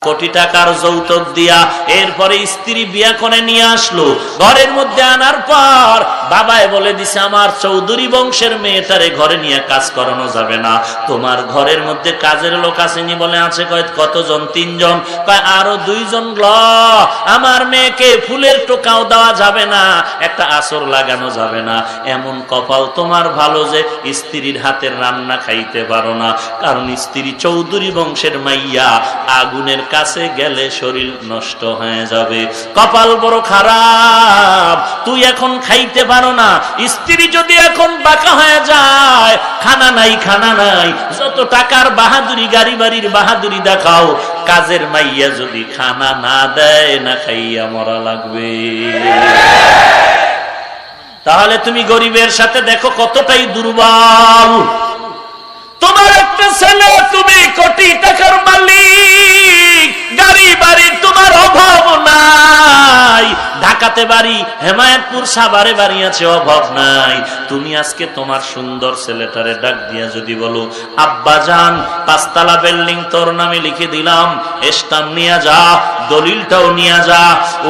কোটি টাকার যৌতুক দিয়া এরপরে স্ত্রী বিয়া করে নিয়ে আসলো। ঘরের মধ্যে আনার পর বাবাই বলে দিছে, আমার চৌধুরী বংশের মেয়েটারে ঘরে নিয়ে কাজ করানো যাবে না। তোমার ঘরের মধ্যে কাজের লোক আসেনি? বলে আছে। কয় কতজন? 3 জন। কয় আরো 2 জন ল। আমার মেয়েকে ফুলের টোকাও দেওয়া যাবে না, একটা আসর লাগানো যাবে না। এমন কপাল তোমার ভালো যে স্ত্রীর হাতের রান্না খাইতে পারো না, কারণ স্ত্রী চৌধুরী বংশের মাইয়া, আগুনের কাছে গেলে শরীর নষ্ট হয়ে যাবে। কপাল বড় খারাপ, তুই এখন খাইতে পারো না। স্ত্রী যদি এখন বাঁকা হয়ে যায়, খানা নাই খানা নাই, যত টাকার বাহাদুরি গাড়ি বাড়ির বাহাদুরি দেখাও, কাজের মাইয়া যদি খানা না দেয়, না খাইয়া মরা লাগবে। তাহলে তুমি গরিবের সাথে দেখো কতটাই দুর্বল। তোমার একটা ছেলে, তুমি কোটি টাকার মালিক, গাড়ি বাড়ির তোমার অভাব নাই, ঢাকাতে বাড়ি, হেমায়েতপুর সাভারে বাড়ি আছে, অভাব নাই। তুমি আজকে তোমার সুন্দর ছেলেটারে ডাক দিয়া যদি বলো, আব্বা জান 5 তলা বিল্ডিং তোর নামে লিখে দিলাম, স্টাম্প নিয়ে যা, দলিলটাও নিয়ে যা।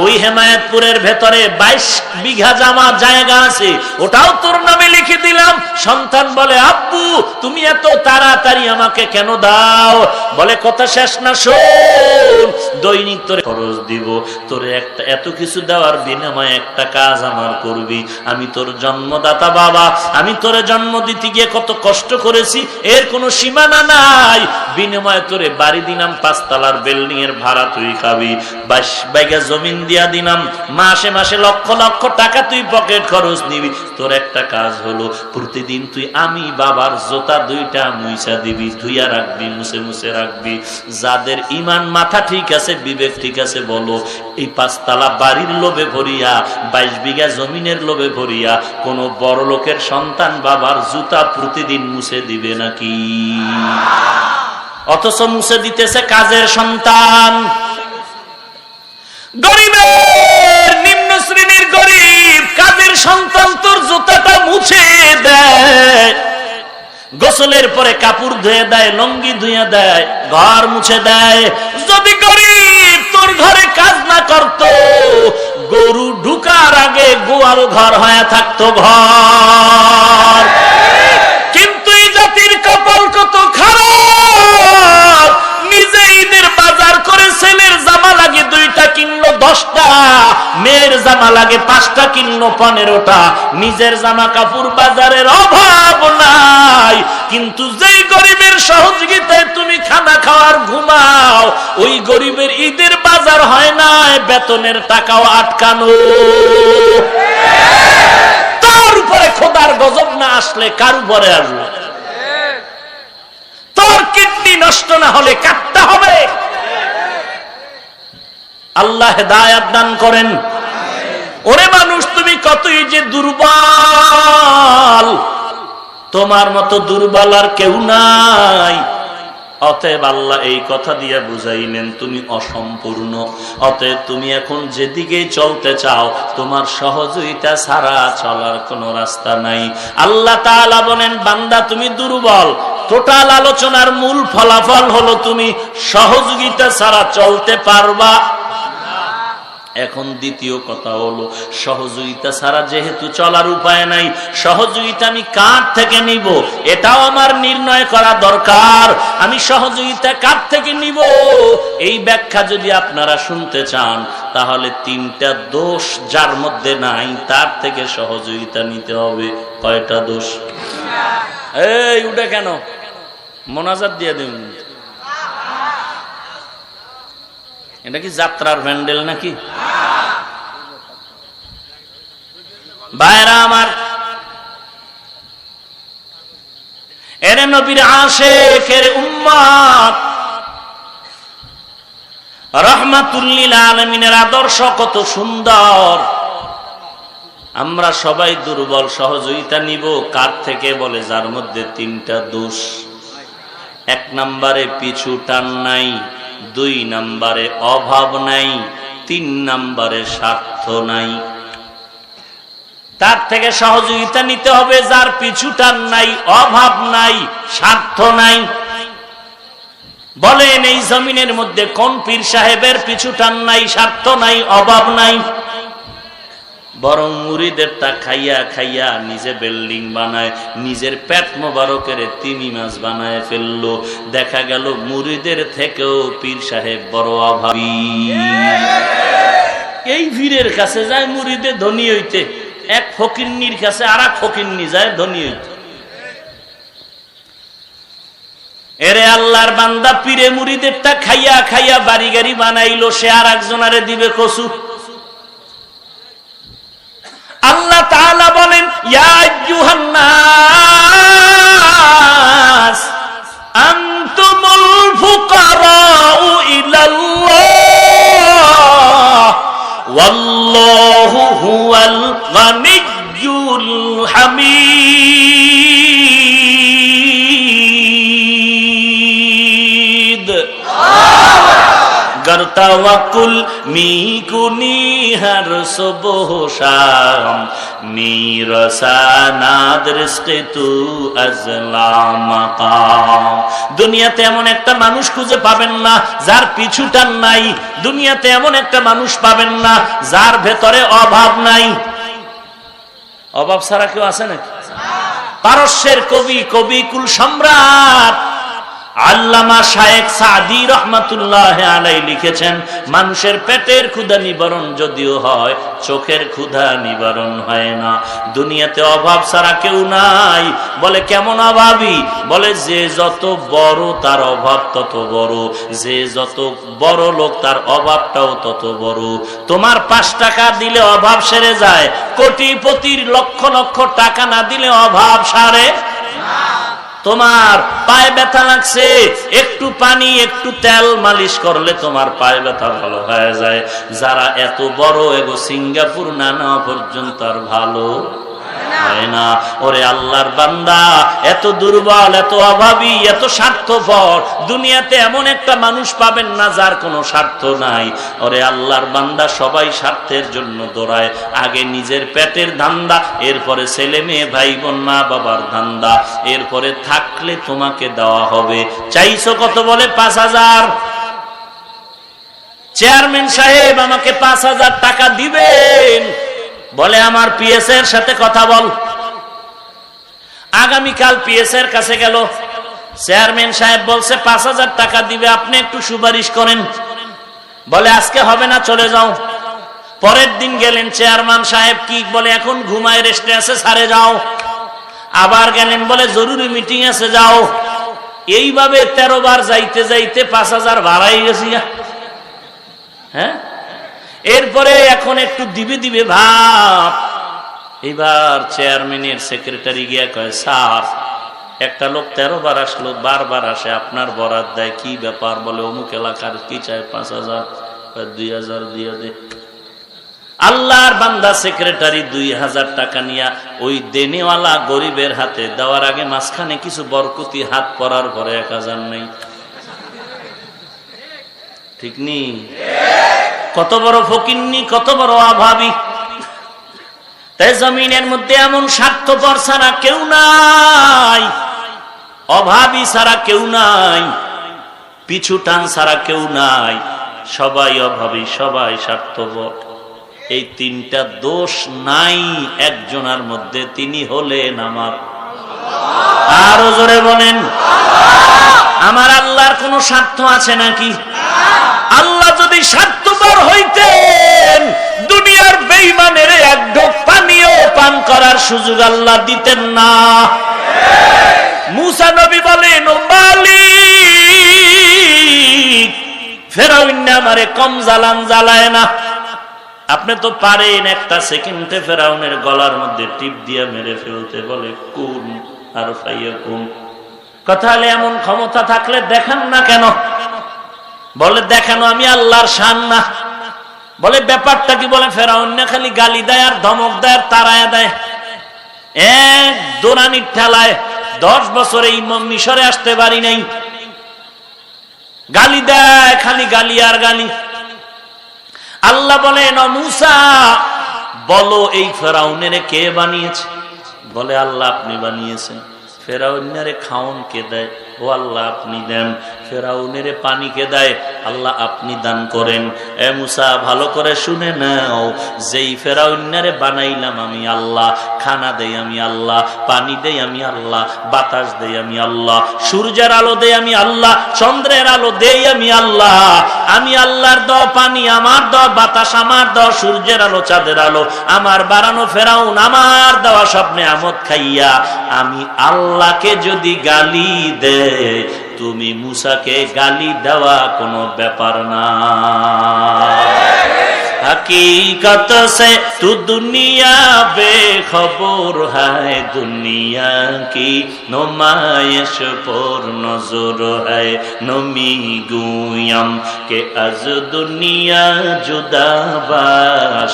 ওই হেমায়েতপুরের ভেতরে 22 বিঘা জামার জায়গা আছে, ওটাও তোর নামে লিখে দিলাম। সন্তান বলে, আব্বু তুমি এত তাড়াতাড়ি আমাকে কেন দাও? বলে কথা শেষ না, শোন, দৈনিক তোরে খরচ দিব, তোরে একটা এত কিছু দেওয়ার বিনিময়ে একটা কাজ আমার করবি। আমি তোর জন্মদাতা বাবা, আমি তোরে জন্ম দিতে গিয়ে কত কষ্ট করেছি, এর কোনো সীমানা নাই। বিনিময়ে তোরে বাড়ি দিলাম, 5 তলার বিল্ডিং এর ভাড়া তুই খাবি, 22 বিঘা জমিন দিয়া দিলাম, মাসে মাসে লক্ষ লক্ষ টাকা তুই পকেট খরচ নিবি। তোর একটা কাজ হলো, প্রতিদিন তুই আমি বাবার জুতা 2টা মুইসা দিবি, ধুইয়া রাখবি, মুছে মুছে রাখবি। যাদের ইমান মাথা ঠিক আছে, বিবেক ঠিক আছে, বলো এই 5 তলা বাড়ির লোভে ভরিয়া, 22 বিঘা জমিনের লোভে ভরিয়া কোন বড় লোকের সন্তান বাবার জুতা প্রতিদিন মুছে দিবে নাকি? অথচ মুছে দিতেছে কাজের সন্তান। গরিবের, নিম্ন শ্রেণীর গরিব কাজের সন্তান তোর জুতাটা মুছে দেয়, গোসলের পরে কাপড় ধুয়ে দেয়, লঙ্গি ধুয়ে দেয়, ঘর মুছে দেয়। যদি গরিব তোর ঘরে কাজ না করত, গরু ঢুকার আগে গোয়াল ঘর হয়ে থাকতো ঘর। কিন্তু এই জাতির কপাল কত খারাপ, নিজে ঈদের বাজার করে ছেলের জামা লাগে 2টা কিনলো 10টা, মেয়ের জামা লাগে 5টা কিনলো 15টা, নিজের জামা কাপড় বাজারের অভাব নাই। কিন্তু যেই গরিবের সহযোগিতায় তুমি খানা খাওয়ার ঘুমাও, ওই গরিবের ঈদের বাজার হয় না, বেতনের টাকাও আটকানো। তার উপরে খোদার গজব না আসলে কার উপরে আসবে? তোর কিডনি নষ্ট না হলে কাটতে হবে। আল্লাহ হেদায়েত দান করেন। ওরে মানুষ, তুমি কতই যে দুর্বল, তোমার মতো দুর্বল আর কেউ নাই। অতএব আল্লাহ এই কথা দিয়ে বুঝাইলেন, তুমি অসম্পূর্ণ। অতএব তুমি এখন যেদিকেই চলতে চাও, তোমার সহযোগিতা ছাড়া চলার কোনো রাস্তা নাই। আল্লাহ তাআলা বলেন, বান্দা তুমি দুর্বল। টোটাল আলোচনার মূল ফলাফল হলো তুমি সহযোগিতা ছাড়া চলতে পারবা। এখন দ্বিতীয় কথা হলো, সহযোগিতা ছাড়া যেহেতু চলার উপায় নাই, সহযোগিতা আমি কার থেকে নিব এটাও আমার নির্ণয় করা দরকার। আমি সহযোগিতা কার থেকে নিব, এই ব্যাখ্যা যদি আপনারা শুনতে চান, তাহলে 3টা দোষ যার মধ্যে নাই, তার থেকে সহযোগিতা নিতে হবে। কয়টা দোষ? এই উঠে কেন, মোনাজাত দিয়ে দিন। এটা কি যাত্রার প্যান্ডেল নাকি? ভাইরা আমার, এরে নবীর আশিক, এরে উম্মত, রাহমাতুল লিল আলামিনের আদর্শ কত সুন্দর। আমরা সবাই দুর্বল, সহযোগিতা নিব কার থেকে? বলে যার মধ্যে 3টা দোষ। 1 নম্বরে পিছু টান নাই, 2 নম্বরে অভাব নাই, 3 নম্বরে স্বার্থ নাই। তার থেকে সহযোগিতা নিতে হবে যার পিছু টান নাই, অভাব নাই, স্বার্থ নাই। বলেন এই জমিনের মধ্যে কোন পীর সাহেবের পিছু টান নাই, স্বার্থ নাই, অভাব নাই? বরং মুরিদেরটা খাইয়া খাইয়া নিজে বিল্ডিং বানায়, নিজের পেট মোবারকের তিমি মাছ বানায় ফেললো। দেখা গেল মুরিদের থেকেও পীর সাহেব বড় অভাবী। এই পীরের কাছে যায় মুরিদে ধনী হইতে, এক ফকিন্নির কাছে আর এক ফকিন্নি যায় ধনী হইতে। এরে আল্লাহর বান্দা পীরে মুরিদেরটা খাইয়া খাইয়া বাড়ি গাড়ি বানাইলো, সে আর একজনারে দিবে কসু। আল্লাহ তাআলা বলেন, ইয়া আইয়ুহান নাস আনতুমুল ফুকারাউ ইলাল্লাহ ওয়াল্লাহু হুয়াল গানিয়্যুল হামিদ। गर तवक्कुल मी कुनी हर सुबह शाम मीरसानाद रिज़्क़ तू अज़ला मकाम। দুনিয়াতে এমন একটা মানুষ খুঁজে পাবেন না যার পিছু টান নাই। দুনিয়াতে এমন একটা মানুষ পাবেন না যার ভেতরে অভাব নাই। অভাব ছাড়া কেউ আছে নাকি? পারস্যের কবি, কবিকুল সম্রাট আল্লামা শায়েখ সাদি রহমাতুল্লাহ আলাইহি লিখেছেন, মানুষের পেটের ক্ষুধা নিবারণ যদিও হয়, চোখের ক্ষুধা নিবারণ হয় না। দুনিয়াতে অভাব ছাড়া কেউ নাই। বলে কেমন অভাবী? বলে যে যত বড় তার অভাব তত বড়, যে যত বড় লোক তার অভাবটাও তত বড়। তোমার 5 টাকা দিলে অভাব সেরে যায়, কোটিপতির লক্ষ লক্ষ টাকা না দিলে অভাব সারে না। তোমার পায়ে ব্যথা লাগছে, একটু পানি একটু তেল মালিশ করলে তোমার পায়ে ব্যথা ভালো হয়ে যায়। যারা এত বড় এগো সিঙ্গাপুর না নেওয়া পর্যন্ত আর ভালো হয় না। ওরে আল্লাহর বান্দা, এত দুর্বল, এত অভাবী, এত স্বার্থপর দুনিয়াতে এমন একটা মানুষ পাবেন না যার কোনো স্বার্থ নাই। ওরে আল্লাহর বান্দা, সবাই স্বার্থের জন্য দৌড়ায়। আগে নিজের পেটের ধান্দা, এরপরে ছেলে মেয়ে ভাই বোন মা বাবার ধান্দা, এরপরে থাকলে তোমাকে দেওয়া হবে। চাইছো কত? বলে 5000। চেয়ারম্যান সাহেব আমাকে 5000 টাকা দিবেন। বলে আমার পিএস এর সাথে কথা বল। আগামীকাল পিএস এর কাছে গেল, চেয়ারম্যান সাহেব বলছে 5000 টাকা দিবে, আপনি একটু সুপারিশ করেন। বলে আজকে হবে না, চলে যাও। পরের দিন গেলেন, চেয়ারম্যান সাহেব কি বলে এখন ঘুমায় রেস্টে আছে, সারে যাও। আবার গেলেন, বলে জরুরি মিটিং আছে, যাও। এইভাবে 13 বার যাইতে যাইতে 5000 বাড়াই গেছি। হ্যাঁ, এরপরে এখন একটু দিবে দিবে ভাব। এবার চেয়ারম্যানের সেক্রেটারি গিয়া কয়, স্যার একটা লোক 13 বার আসলো, বারবার আসে, আপনার বরাদ দেয়, কি ব্যাপার? বলে অমুক এলাকার কি চায়? 5000। 2000 দিয়ে দে। আল্লাহর বান্দা সেক্রেটারি 2000 টাকা নিয়া ওই দেনেওয়ালা গরিবের হাতে দেওয়ার আগে মাঝখানে কিছু বরকতি হাত পরার পরে 1000 নেই। ঠিক নি? কত বড় ফকিন্নি, কত বড় অভাবী। তাই জমিনের মধ্যে এমন স্বার্থপর ছাড়া কেউ নাই, অভাবী ছাড়া কেউ নাই, পিছু টান ছাড়া কেউ নাই। সবাই অভাবী, সবাই স্বার্থপর। এই 3টা দোষ নাই একজনের মধ্যে, তিনি হলেন আমার। আরো জোরে বলেন, আমার আল্লাহর কোন স্বার্থ আছে নাকি? আল্লাহ যদি স্বার্থপর হইতেন, দুনিয়ার বেঈমানের এক ঢোক পানিও পান করার সুযোগ আল্লাহ দিতেন না। মুসা নবী বলেন, ও মালিক, ফেরাউন আমারে কম জ্বালান জ্বালায় না। আপনি তো পারেন একটা সেকেন্ডে ফেরাউনের গলার মধ্যে টিপ দিয়ে মেরে ফেলতে। বলে কুন আর ফাইয়াকুন। কথা হলে এমন ক্ষমতা থাকলে দেখান না কেন? বলে দেখানো আমি আল্লাহর শান না। বলে ব্যাপারটা কি? বলে ফেরাউন না খালি গালি দেয় আর ধমক দেয় আর তাড়ায় দেয়, এক দোরানির ঠেলায় 10 বছর এই মিশরে আসতে পারি নাই। গালি দেয়, খালি গালি আর গালি। আল্লাহ বলেন, ও মুসা বলো এই ফেরাউনের কে বানিয়েছে? বলে আল্লাহ আপনি বানিয়েছেন। ফেরাউনের খাওন কে দেয়? ও আল্লাহ আপনি দেন। ফেরাউনের পানিকে দেয়, আল্লাহ আপনি দান করেন। এ মুসা ভালো করে শুনে নাও, যেই ফেরাউনারে বানাইলাম আমি আল্লাহ, খানা দেই আমি আল্লাহ, পানি দেই আমি আল্লাহ, বাতাস দেই আমি আল্লাহ, সূর্যের আলো দেই আমি আল্লাহ, চন্দ্রের আলো দেই আমি আল্লাহ। আমি আল্লাহর দেওয়া পানি আমার দেওয়া, বাতাস আমার দেওয়া, সূর্যের আলো চাঁদের আলো আমার বানানো, ফেরাউন আমার দেওয়া সব নেয়ামত খাইয়া আমি আল্লাহকে যদি গালি দে, তুমি মুসাকে গালি দেওয়া কোনো ব্যাপার না। हकीकत से तू दुनिया बेखबर है, दुनिया की नुमाइश पर नजर है। नमी गुयम के अज दुनिया जुदा बाश,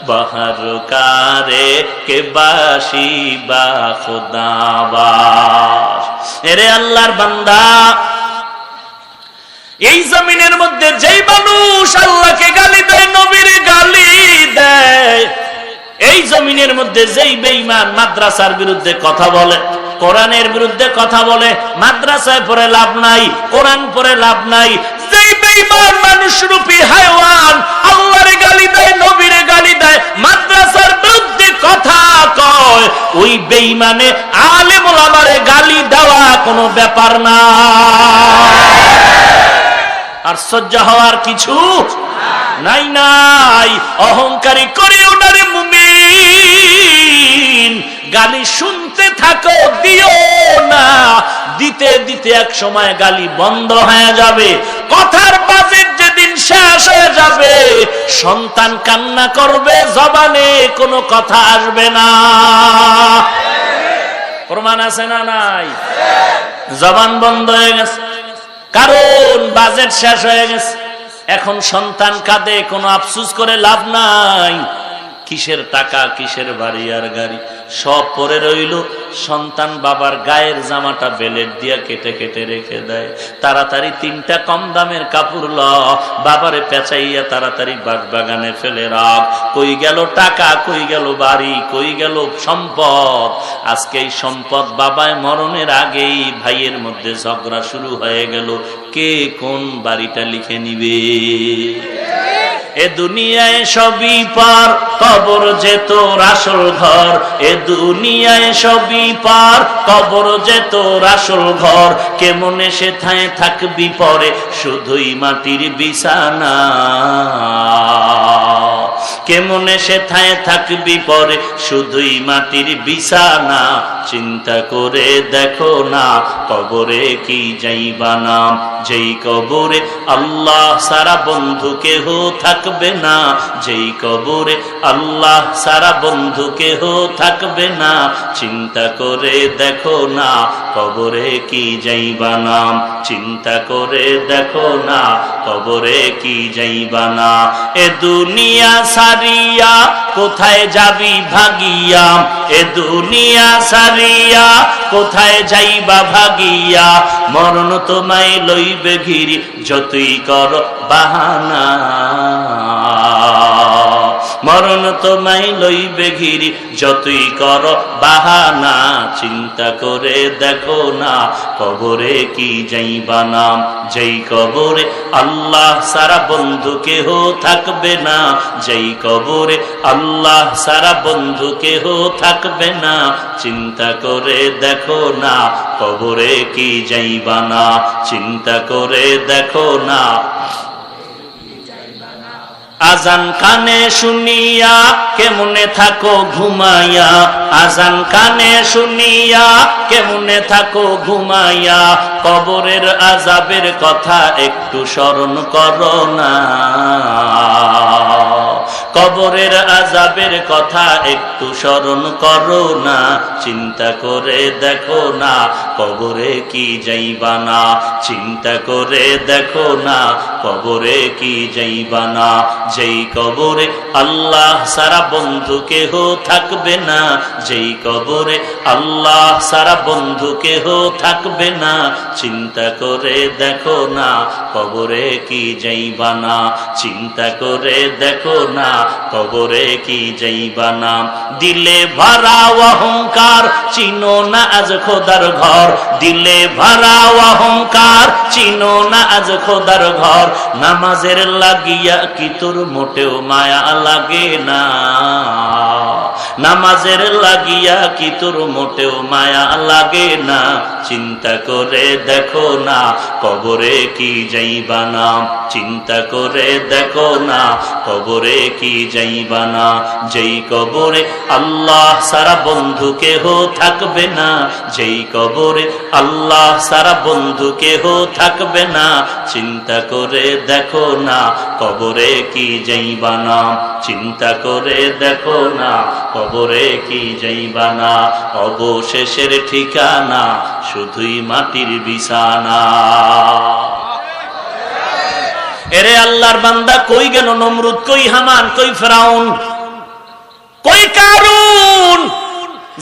बहर कारे के बाशी बा खुदा बाश। एरे अल्लाहर बंदा, এই জমিনের মধ্যে যেই মানুষ আল্লাহকে গালি দেয়, নবীর গালি দেয়, এই জমিনের মধ্যে যেই বেঈমান মাদ্রাসার বিরুদ্ধে কথা বলে, কোরআনের বিরুদ্ধে কথা বলে, মাদ্রাসায় পড়ে লাভ নাই, কোরআন পড়ে লাভ নাই, যেই বেঈমান মানুষ রূপী হায়ওয়ান আল্লাহর গালি দেয়, নবীর গালি দেয়, মাদ্রাসার বিরুদ্ধে কথা কয়, ওই বেঈমানে আলেম ওলামারে গালি দেওয়া কোনো ব্যাপার না। আর সহ্য হওয়ার কিছু নাই নাই। অহংকারী করিও না রে মুমিন, গালি শুনতে থাকো, দিও না। দিতে দিতে এক সময় গালি বন্ধ হয়ে যাবে। কথার বাজেট যেদিন শেষ হয়ে যাবে, সন্তান কান্না করবে, জবানে কোনো কথা আসবে না। প্রমাণ আছে না নাই? জবান বন্ধ হয়ে গেছে, কারণ বাজেট শেষ হয়ে গেছে। এখন সন্তান কাঁদে, কোনো আফসোস করে লাভ নাই। কিসের টাকা, কিসের বাড়ি আর গাড়ি, সব পরে রইল। সন্তান বাবার গায়ের জামাটা বেলেট দিয়া কেটে কেটে রেখে দেয়। তাড়াতাড়ি তিনটা কম দামের কাপড় ল, বাবারে পেঁচাইয়া তাড়াতাড়ি বাগানে ফেলে রাখ। কই গেল টাকা, কই গেল বাড়ি, কই গেল সম্পদ? আজকে এই সম্পদ বাবায় মরণের আগেই ভাইয়ের মধ্যে ঝগড়া শুরু হয়ে গেল, কে কোন বাড়িটা লিখে নিবে। এ দুনিয়ায় সবই পার, কবর যে তোর আসল ঘর। এ দুনিয়ায় সবই পার, কবর যে তোর আসল ঘর। কেমনে সেথায় থাকবি পরে, শুধুই মাটির বিছানা। কেমনে সেথায় থাকবি পরে, শুধুই মাটির বিছানা। চিন্তা করে দেখো না, কবরে কি যাইবা না। যেই কবরে আল্লাহ সারা বন্ধু কেহ থাকবে না, যেই কবরে আল্লাহ সারা বন্ধু কেহ থাকবে না। চিন্তা করে দেখো না, কবরে কি যাইবা না। চিন্তা করে দেখো না, কবরে কি যাইবা না। এ দুনিয়া সারিয়া কোথায় যাবি ভাগিয়া, এ দুনিয়া সারিয়া কোথায় যাইবা ভাগিয়া। মরণ তোমায় লইবে ঘিরি, যতই কর বাহানা। মরণ তোমায় লইবে ঘিরি, যতই কর বাহানা। চিন্তা করে দেখো না, কবরে কি যাইবা না। যেই কবরে আল্লাহ সারা বন্ধু কেহ থাকবে না, যেই কবরে আল্লাহ সারা বন্ধু কেহ থাকবে না। চিন্তা করে দেখো না, কবরে কি যাইবা না। চিন্তা করে দেখো না। আজান কানে শুনিয়া কেমনে থাকো ঘুমাইয়া, আজান কানে শুনিয়া কেমনে থাকো ঘুমাইয়া। কবরের আযাবের কথা একটু স্মরণ করো না, কবরের আযাবের কথা একটু স্মরণ করো না। চিন্তা করে দেখো না, কবরে কি যাইবা না। চিন্তা করে দেখো না, কবরে কি যাইবা না। যেই কবরে আল্লাহ সারা বন্ধু কেহ থাকবে না, যেই কবরে আল্লাহ সারা বন্ধু কেহ থাকবে না। চিন্তা করে দেখো না, কবরে কি যাইবা না। চিন্তা করে দেখো না, কবরে কি যাইবা না। দিলে ভরা অহংকার চিনো না আজ খোদার ঘর, দিলে ভরা অহংকার চিনো না আজ খোদার ঘর। নামাজের লাগিয়া কি তোর মোটেও মায়া লাগে না, নামাজের লাগিয়া কি তোর মোটেও মায়া লাগে না। চিন্তা করে দেখো না কবরে কি যাইবা না, চিন্তা করে দেখো না কবরে কি যাইবা না। যেই কবরে আল্লাহ সারা বন্ধু কেহ থাকবে না, যেই কবরে আল্লাহ সারা বন্ধু কেহ থাকবে না। চিন্তা করে দেখো না কবরে কি যাইবা না, চিন্তা করে দেখো না কবরে কি যাইবা না। অবশেষের ঠিকানা শুধুই মাটির বিছানা। এরে আল্লাহর বান্দা, কই গেল নমরুদ, কই হামান, কই ফেরাউন, কই কারুন?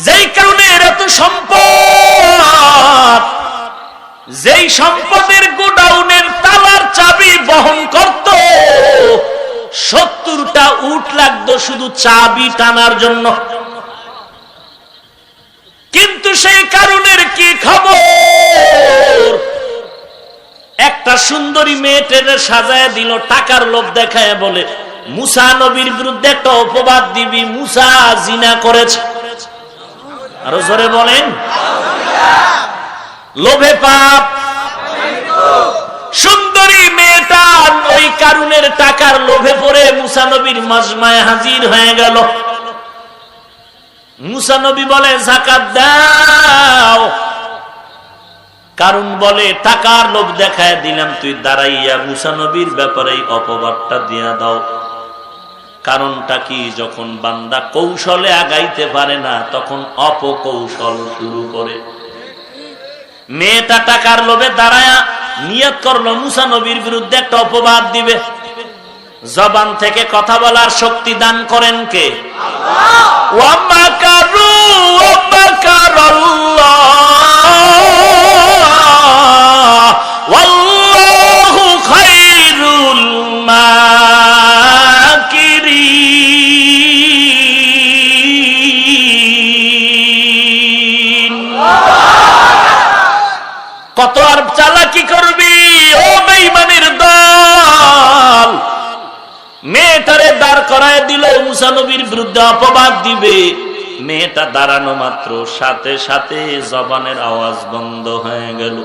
যেই কারণের এত সম্পদ, যেই সম্পদের গোডাউনের তালার চাবি বহন করত, 70টা উট লাগতো শুধু চাবি টানার জন্য। কিন্তু সেই কারণের কি খবর? একটা সুন্দরী মেয়েটের সাজায় দিল, টাকার লোভ দেখায় বলে মুসা নবীর বিরুদ্ধে একটা অপবাদ দিবি, মুসা জিনা করেছে। আরো জোরে বলেন, লোভে পাপ। সুন্দরী মেয়েটা ওই কারুনের টাকার লোভে পড়ে মুসা নবীর মাজমায় হাজির হয়ে গেল। মুসা নবী বলে যাকাত দাও। কারণ বলে টাকার লোভ দেখায় দিলাম, তুই দাঁড়াইয়া মুসা নবীর ব্যাপারে অপবাদটা দিয়া দাও। কারণটা কি? যখন বান্দা কৌশলে আগাইতে পারে না তখন অপকৌশল শুরু করে। মেয়েটা টাকার লোভে দাঁড়ায়া নিয়ত করলো মুসা নবীর বিরুদ্ধে একটা অপবাদ দিবে। জবান থেকে কথা বলার শক্তি দান করেন কে? আল্লাহ। ওয়া মাকারু ওয়া মাকারাল্লাহ ওয়াল্লাহু খায়রুল মাকিরিন। কত আর চালাকি করবি ও বেঈমানের দল? মেয়েটারে দাঁড় করায় দিল, মুসা নবীর বিরুদ্ধে অপবাদ দিবে। মেয়েটা দাঁড়ানো মাত্র সাথে সাথে জবানের আওয়াজ বন্ধ হয়ে গেল।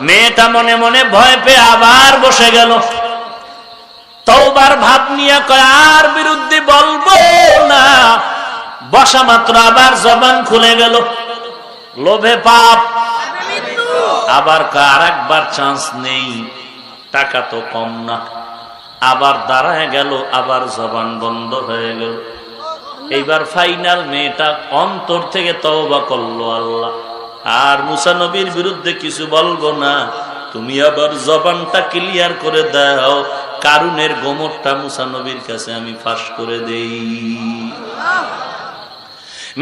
মেয়েটা মনে মনে ভয় পেয়ে আবার বসে গেল। তওবার ভাব নিয়ে কয় আর বিরুদ্ধে বলবো না। বসা মাত্র আবার জবান খুলে গেল। লোভে পাপ। আবার আর একবার চান্স নেই, টাকা তো কম না। আবার দাঁড়ায় গেল, আবার জবান বন্ধ হয়ে গেল। এইবার ফাইনাল মেয়েটা অন্তর থেকে তওবা করলো, আল্লাহ আর মুসা নবীর বিরুদ্ধে কিছু বলবো না, তুমি আবার জবানটা ক্লিয়ার করে দাও, কারুনের গোমরটা মুসা নবীর কাছে আমি ফাঁস করে দেই।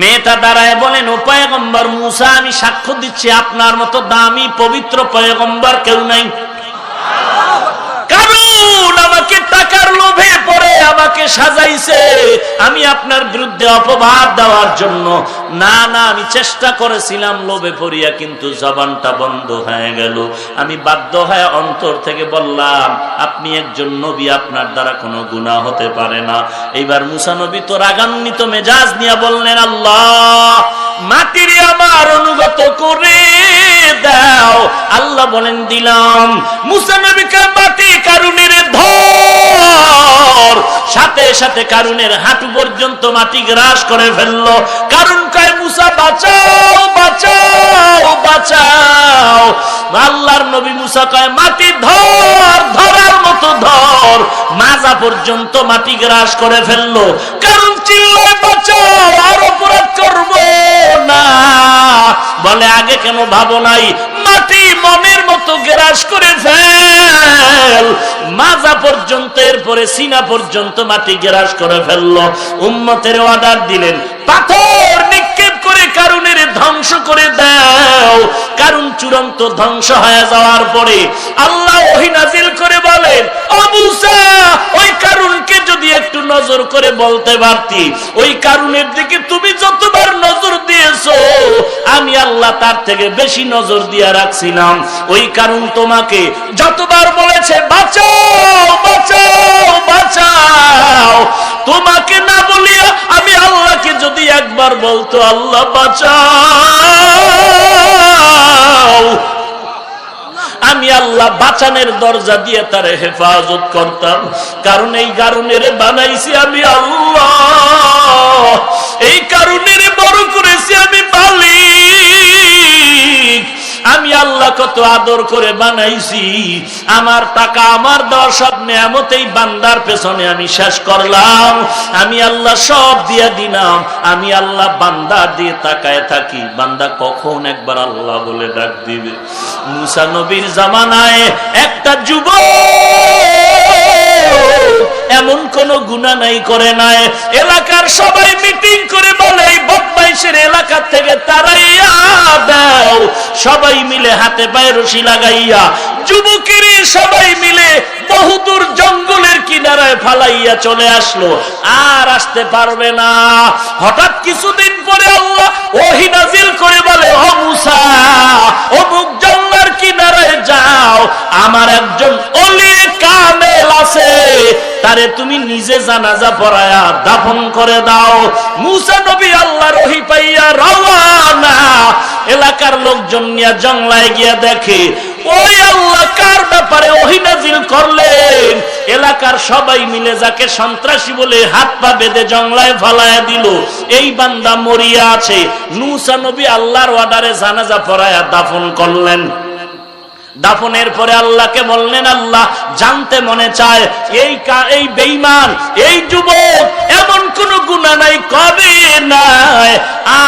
মেয়েটা দাঁড়ায় বলেন, ও পয়গম্বর মুসা, আমি সাক্ষ্য দিচ্ছি আপনার মতো দামি পবিত্র পয়গম্বর কেউ নাই। কারণ আমাকে টাকার লোভে পড়ে আমাকে সাজাইছে, আমি আপনার বিরুদ্ধে অপবাদ দেওয়ার জন্য। না না, আমি চেষ্টা করেছিলাম লোভে পড়িয়া, কিন্তু জবানটা বন্ধ হয়ে গেল। আমি বাধ্য হয়ে অন্তর থেকে বললাম, আপনি একজন নবী, আপনার দ্বারা কোনো গুনাহ হতে পারে না। এইবার মুসা নবী তো রাগান্বিত মেজাজ নিয়ে বললেন, আল্লাহ মাটির আমার অনুগত করে দাও। আল্লাহ বলেন, দিলাম। মুসা নবীকে মাটি কারুনের ধর, সাথে সাথে কারুনের হাঁটু পর্যন্ত মাটি গ্রাস করে ফেললো। কারণ কয়, মুসা বাঁচাও বাঁচাও বাঁচাও। আল্লাহর নবী মুসা কয়, মাটি ধর, ধরার মতো ধর। মাজা পর্যন্ত মাটি গ্রাস করে ফেললো। কারণ চিল্লায়, বাঁচাও, আর অপরাধ করবো না। বলে, আগে কেন ভাবো নাই? মাটি মনের মতো গ্রাস করে ফেল। মাজা পর্যন্ত, এরপরে সিনা পর্যন্ত মাটি গ্রাস করে ফেললো। উম্মতের অর্ডার দিলেন, পাথর নিক্ষেপ করে কারুনের ধ্বংস করে দাও। কারণ চূড়ান্ত ধ্বংস হয়ে যাওয়ার পরে আল্লাহ ওহী নাজিল করে বলেন, ও মুসা, ওই কারুনকে যদি একটু নজর করে বলতে পারতি, ওই কারণের দিকে তুমি যতবার নজর দিয়েছো আমি আল্লাহ তার থেকে বেশি নজর দিয়া রাখছিলাম। ওই কারণ তোমাকে যতবার বলেছে বাঁচাও বাঁচাও বাঁচাও, তোমাকে না বলিয়া আমি আল্লাহকে যদি একবার বলতো আল্লাহ বাঁচাও, আমি আল্লাহ বাঁচানোর দরজা দিয়ে তার হেফাজত করতাম। কারণ এই কারণের বানাইছি আমি আল্লাহ, এই কারণের বড় করেছি আমি মালিক। আমি আল্লাহ কত আদর করে বানাইছি, আমার টাকা আমার দেওয়া সব নেয়ামতেই বান্দার পেছনে আমি শেষ করলাম, আমি আল্লাহ সব দিয়া দিলাম। আমি আল্লাহ বান্দার দিয়ে তাকায় থাকি, বান্দা কখন একবার আল্লাহ বলে ডাক দিবে। মুসা নবীর জামানায় একটা যুবক এমন কোন গুনাহ নাই করে নাই, এলাকার সবাই মিটিং করে বলে এই বদমাইশের এলাকা থেকে তাড়াইয়া দাও। সবাই মিলে হাতে পায়ে রশি লাগাইয়া যুবকের সবাই মিলে বহুদূর জঙ্গলের কিনারায় ফালাইয়া চলে আসলো, আর আসতে পারবে না। হঠাৎ কিছুদিন পরে আল্লাহ ওহী নাযিল করে বলে, ও মুসা অমুক জঙ্গলের কিনারায় যাও, আমার একজন ওলি কামেল আছে, তারে তুমি নিজে জানাজা পড়ায়া দাফন করে দাও। মুসা নবী আল্লাহর ওহী পাইয়া রওয়ানা। এলাকার লোকজন নিয়ে জঙ্গলায় গিয়া দেখে ওই আল্লাহ কার ব্যাপারে ওহী নাযিল করলেন। এলাকার সবাই মিলে যাকে সন্ত্রাসী বলে হাত পা বেঁধে জঙ্গলায় ফালায়া দিল, এই বান্দা মরিয়া আছে। মুসা নবী আল্লাহর অর্ডারে জানাজা পড়ায়া দাফন করলেন। দাফনের পরে আল্লাহকে বললেন, আল্লাহ জানতে মনে চায় এই বেঈমান এই যুবক এমন কোন গুনাহ নাই করে নাই,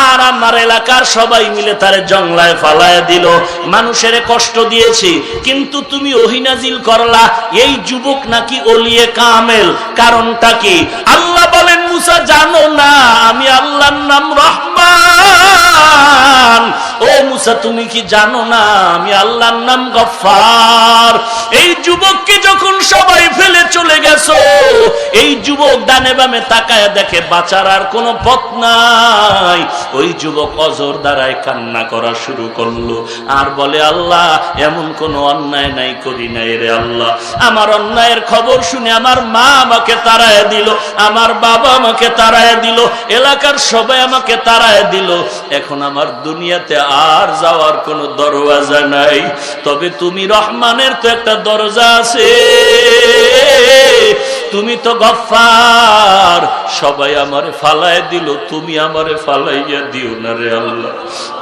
আর আমার এলাকার সবাই মিলে তারে জঙ্গলায় ফালায়া দিল, মানুষের কষ্ট দিয়েছি, কিন্তু তুমি ওহী নাযিল করলা এই যুবক নাকি ওলিয়ে কামেল, কারণটা কি? আল্লাহ বলেন, মুসা জানো না আমি আল্লাহর নাম রহমান? ও মুসা তুমি কি জানো না আমি আল্লাহর নাম গফফার? এই যুবককে যখন সবাই ফেলে চলে গেছো, এই যুবক ডানে বামে তাকায় দেখে বাঁচার আর কোনো পথ নাই। ওই যুবক অজর দ্বারায় কান্না করা শুরু করলো, আর বলে, আল্লাহ এমন কোনো অন্যায় নাই করি নাই রে আল্লাহ, আমার অন্যায়ের খবর শুনে আমার মা আমাকে তাড়ায় দিল, আমার বাবা আমাকে তাড়ায় দিল, এলাকার সবাই আমাকে তাড়ায় দিল, এখন আমার দুনিয়াতে আর যাওয়ার কোনো দরওয়াজা নাই। তবে তুমি রহমানের তো একটা দরজা আছে, তুমি তো গফফার, সবাই আমারে ফালায় দিল, তুমি আমারে ফালাইয়া দিও না রে আল্লাহ,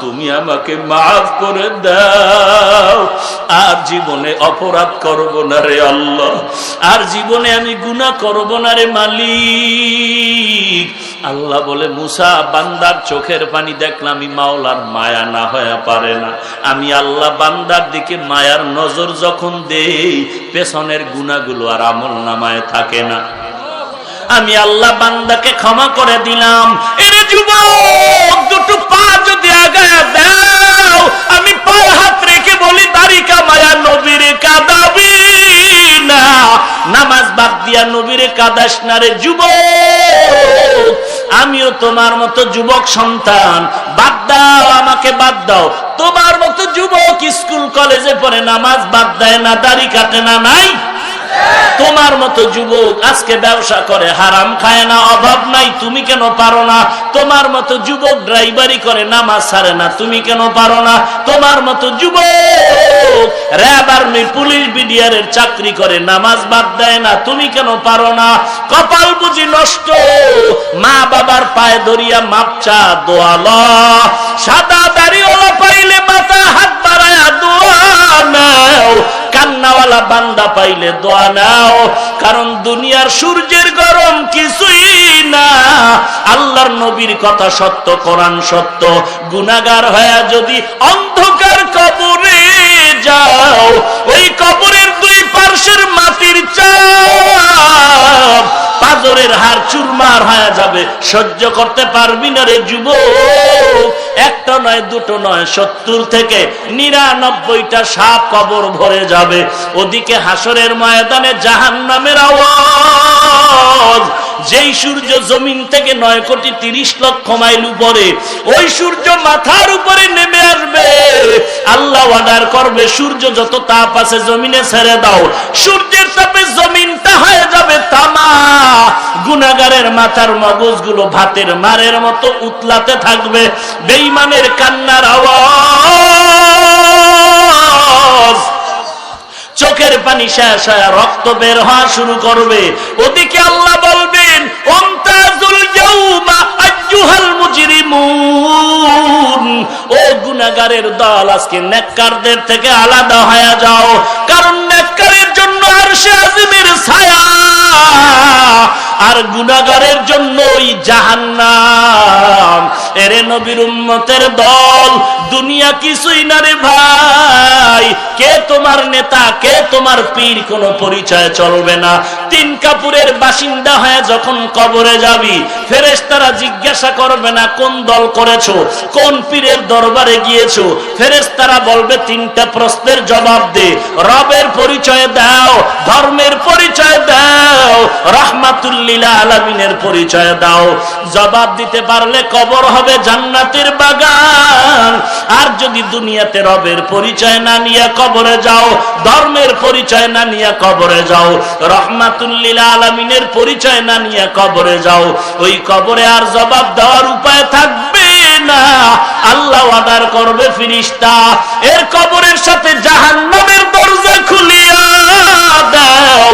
তুমি আমাকে মাফ করে দাও, আর জীবনে অপরাধ করব না রে আল্লাহ, আর জীবনে আমি গুনাহ করব না রে মালিক। আল্লাহ বলে, মুসা বান্দার চোখের পানি দেখলাম আমি মাওলার মায়া না হয়ে পারে না, আমি আল্লাহ বান্দার দিকে মায়ার নজর যখন দেই পেছনের গুনাহগুলো আর আমল নামায় থাকে না, আমি আল্লাহ বান্দাকে ক্ষমা করে দিলাম। এর যুবক দুটো পা যদি আগায় দাও, আমি পায়ে হাত রেখে বলি, দাড়ি কামায়া নবীর কাঁদাবি না, নামাজ বাদ দিয়া নবীর কাঁদাস না রে যুবক, আমিও তোমার মতো যুবক সন্তান, বাদ দাও আমাকে বাদ দাও। তোমার মতো যুবক স্কুল কলেজে পড়ে নামাজ বাদ দেয় না, দাড়ি কাটে না, নাই? তোমার মতো যুবক আজকে ব্যবসা করে হারাম খায় না, অভাব নাই, তুমি কেন পারো না? তোমার মতো যুবক ড্রাইভারি করে নামাজ ছাড়ে না, তুমি কেন পারো না? তোমার মতো যুবক র্যাব আর্মি পুলিশ বিডিআরের চাকরি করে নামাজ বাদ দেয় না, তুমি কেন পারো না? কপাল বুঝি নষ্ট, মা বাবার পায়ে ধরিয়া মাপ চা, দোয়া ল, সাদা দাড়িওয়ালা পাইলে মাথা হাত বাড়ায়া দোয়া নাও, কান্নাওয়ালা বান্দা পাইলে দোয়া নাও, কারণ দুনিয়ার সূর্যের গরম কিছুই না, আল্লাহর নবীর কথা সত্য, কোরআন সত্য। গুনাহগার হয়ে যদি অন্ধকার কবরে যাও, ওই কবরের দুই পার্শ্বের মাটির চাপ পাজরের হাড় চুরমার হয়ে যাবে, সহ্য করতে পারবি না রে যুবক। একটা নয় দুটো নয়, 70 থেকে 99টা সাপ কবর ভরে যাবে। ওদিকে হাসরের ময়দানে জাহান্নামের আওয়াজ, যেই সূর্য জমিন থেকে 9,30,00,000 মাইল উপরে, ওই সূর্য মাথার উপরে নেমে আসবে। আল্লাহ অর্ডার করবে, সূর্য যত তাপ আছে জমিনে ছেড়ে দাও। সূর্যের তাপে জমিনটা হয়ে যাবে তামা। গুনাহগারের মাথার মগজগুলো ভাতের মারের মতো উতলাতে থাকবে। বেঈমানের কান্নার আওয়াজ, চোখের পানি শেষ হয়, রক্ত বের হওয়া শুরু করবে। ওদিকে আল্লাহ বলবেন, অন্তাজুল ইয়াউমা আইয়ুহাল মুজরিমুন, ও গুনাহগারের দল, আজকে নেককারদের থেকে আলাদা হয়ে যাও। কারণ নেককারের জন্য আরশে আজিমের ছায়া, আর গুনাহগারের জন্য ওই জাহান্নাম। এরে নবীর উম্মতের দল, দুনিয়া কিছুই না রে ভাই। কে তোমার নেতা, কে তোমার পীর, কোনো পরিচয় চলবে না। তিন কাপুরের বাসিন্দা হয়ে যখন কবরে যাবি, ফেরেশতারা জিজ্ঞাসা করবে না কোন দল করেছো, কোন পীরের দরবারে গিয়েছো। ফেরেশতারা বলবে তিনটা প্রশ্নের জবাব দে। রবের পরিচয় দাও, ধর্মের পরিচয় দাও, রাহমাতুল লিল আলামিনের পরিচয় দাও। জবাব দিতে পারলে কবর হবে জান্নাতের বাগান। আর যদি দুনিয়াতে রবের পরিচয় না নিয়ে কবরে যাও, ধর্মের পরিচয় না নিয়ে কবরে যাও, রাহমাতুল লিল আলামিনের পরিচয় না নিয়ে কবরে যাও, ওই কবরে আর জবাব দেওয়ার উপায় থাকবে না। আল্লাহ অর্ডার করবে, ফেরেশতা এর কবরের সাথে জাহান্নামের দরজা খুলিয়া দাও,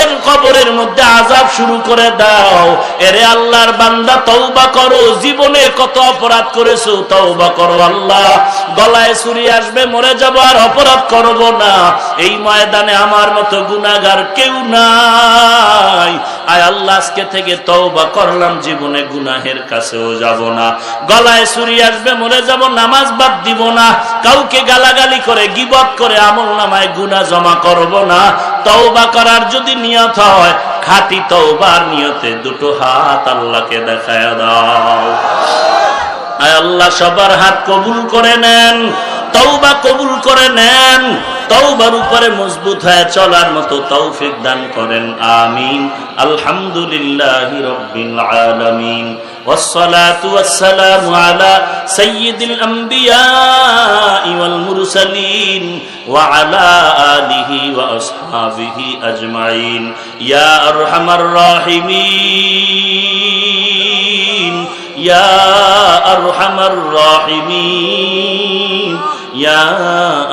এর কবরের মধ্যে আযাব শুরু করে দাও। এরে আল্লাহর বান্দা, তওবা করো। জীবনে কত অপরাধ করেছো, তওবা করো। আল্লাহ, গলায় ছুরি আসবে, মরে যাব, আর অপরাধ করব না। এই ময়দানে আমার মতো গুনাহগার কেউ নাই। আয় আল্লাহ, আজকে থেকে তওবা করলাম, জীবনে গুনাহের কাছেও যাব না। গলায় ছুরি আসবে, মরে যাব, নামাজ বাদ দিব না। কাউকে গালাগালি করে, গীবত করে আমলনামায় গুনাহ জমা করব না। তওবা করার যদি নিয়ত হয়, খাঁটি তওবার নিয়তে দুটো হাত আল্লাহকে দেখায় দাও। আয় আল্লাহ, সবার হাত কবুল করে নেন, তওবা কবুল করে নেন। তওবার উপরে মজবুত হয়ে চলার মতো তৌফিক দান করেন, আমিন। আলহামদুলিল্লাহি রাব্বিল আলামিন। والصلاة والسلام على سيد الأنبياء والمرسلين وعلى آله وأصحابه أجمعين يا أرحم الراحمين يا أرحم الراحمين يا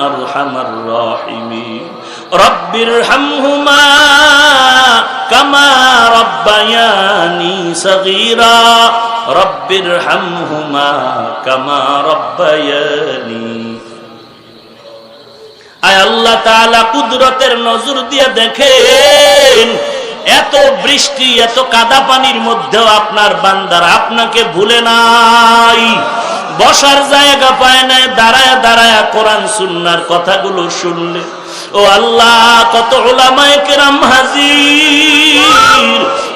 أرحم الراحمين رب ارحمهما كما ربياني صغيرا رب ارحمهما كما ربياني। আয় আল্লাহ তাআলা কুদরতের নজর দিয়ে দেখেন, এত বৃষ্টি, এত কাদা পানির মধ্যেও আপনার বান্দারা আপনাকে ভুলে নাই। বসার জায়গা পায় নাই, দাঁড়ায় দাঁড়ায় কোরআন সুন্নাহর কথাগুলো শুনলে। ও আল্লাহ, কত উলামায়ে কেরাম হাজির,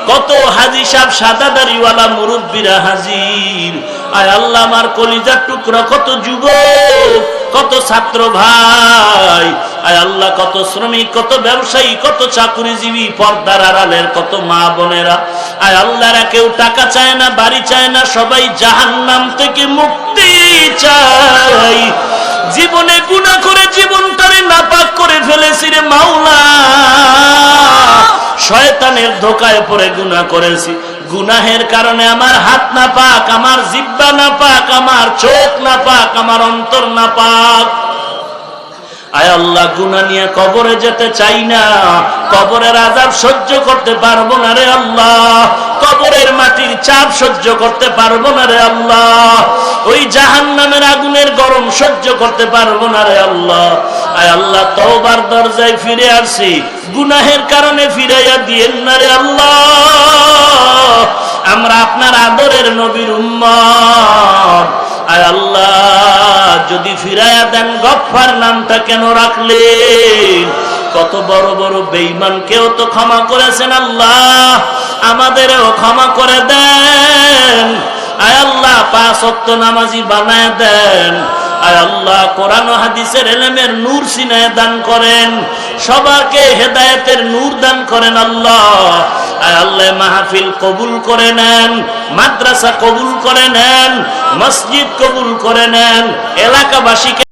কত হাজী সাহেব সাদা দাড়িওয়ালা মুরব্বীরা হাজির। আয় আল্লাহ, আমার কলিজার টুকরা কত যুবক, কত ছাত্র ভাই, আয় আল্লাহ, কত শ্রমিক, কত ব্যবসায়ী, কত চাকরিজীবী, পর্দার আড়ালের কত মা বোনেরা। আয় আল্লাহ, কেউ টাকা চায় না, বাড়ি চায় না, সবাই জাহান্নাম থেকে মুক্তি চাই। জীবনে গুনাহ করে জীবনটারে নাপাক করে ফেলেছি রে মাওলা, শয়তানের ধোকায় পড়ে গুনাহ করেছি। গুনাহের কারণে আমার হাত নাপাক, আমার জিহ্বা নাপাক, আমার চোখ নাপাক, আমার অন্তর নাপাক। আয় আল্লাহ, গুনাহ নিয়ে কবরে যেতে চাই না, কবরের আযাব সহ্য করতে পারবো না রে আল্লাহ, কবরের মাটির চাপ সহ্য করতে পারবো না রে আল্লাহ, ওই জাহান্নামের আগুনের গরম সহ্য করতে পারবো না রে আল্লাহ। আয় আল্লাহ, তওবার দরজায় ফিরে আসি, গুনাহের কারণে ফিরাইয়া দিয়েন না রে আল্লাহ। আমরা আপনার আদরের নবীর উম্মত। আয় আল্লাহ, যদি ফিরাইয়া দেন, গফফার নামটা কেন রাখলেন? কত বড় বড় বেঈমানকেও তো ক্ষমা করেছেন আল্লাহ, আমাদেরও ক্ষমা করে দেন। আয় আল্লাহ, 5 ওয়াক্ত নামাজি বানায় দেন। আয় আল্লাহ, কোরআন ও হাদিসের ইলমের নূর সিনায় দান করেন, সবাইকে হেদায়েতের নূর দান করেন আল্লাহ। আয় আল্লাহ মাহফিল কবুল করে নেন, মাদ্রাসা কবুল করে নেন, মসজিদ কবুল করে নেন, এলাকাবাসীকে